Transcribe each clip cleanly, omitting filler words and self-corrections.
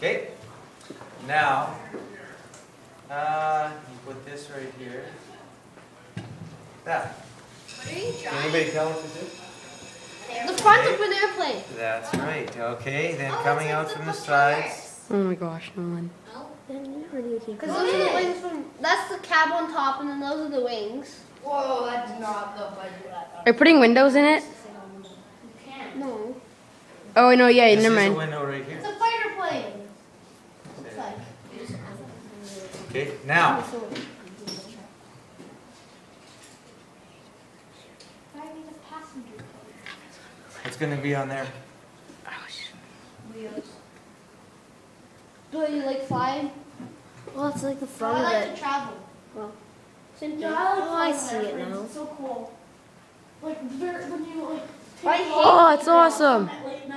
Okay. Now, you put this right here. That. Can anybody tell what this is? The front of an airplane. That's right. Okay. Then coming out from the sides. Oh my gosh, Nolan. Because those are the wings from. That's the cab on top, and then those are the wings. Whoa, that's not the budget. Are you putting windows in it? No. Oh, no, yeah, This never is a mind. window right here. It's a fighter plane. Looks like. Okay. Now. What's going to be on there? Do you like flying? Well, it's like the I front of like it. to travel. Well, I I see it now. It's so cool. Like when you like. Oh, it's awesome.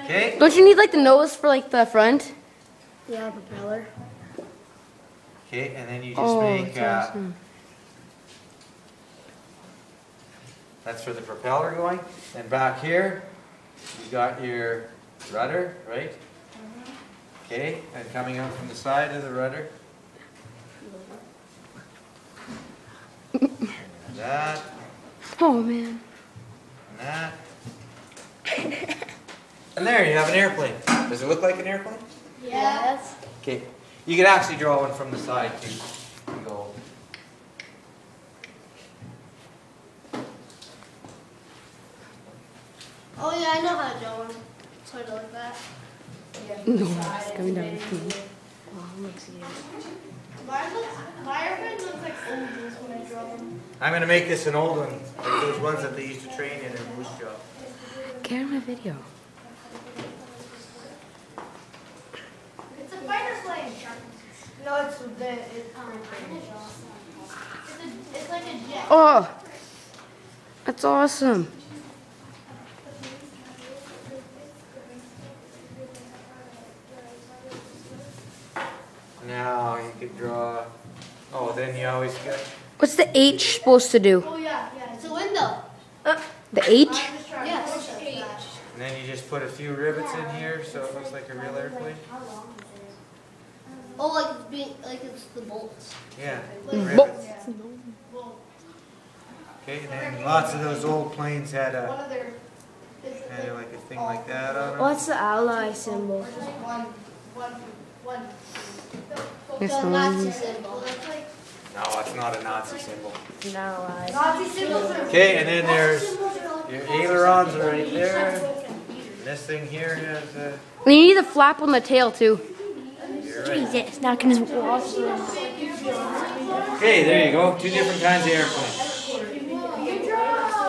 Okay. Don't you need like the nose for like the front? Yeah, propeller. Okay. And then you just Oh, make. it's awesome. That's for the propeller going. And back here, you got your rudder, right? Okay, and coming out from the side of the rudder. And that, Oh, man. and that. And there, you have an airplane. Does it look like an airplane? Yes. Okay, you can actually draw one from the side too. You go. Oh yeah, I know how to draw one. Sort of like that. No, it's coming down the tube. My airplane looks like angels when I draw them. I'm going to make this an old one, like those ones that they used to train in Moose Jaw. Get on my video. It's a fighter plane. No, it's It's like a jet. Oh, that's awesome. Now you could draw. Oh, then you always get. What's the H supposed to do? Oh yeah. It's a window. The H? Yes. And then you just put a few rivets in here so it looks like a real airplane. Oh, like it's being like it's the bolts. Yeah, rivets. Okay, and then lots of those old planes had a like a thing like that on them. What's the ally symbol? This The one. Nazi symbol. No, it's not a Nazi symbol. An ally. Nazi symbols are. Okay, and then there's your ailerons are right there. This thing here has a. You need the flap on the tail too. You're right. It's not gonna watch. Okay, there you go. Two different kinds of airplanes.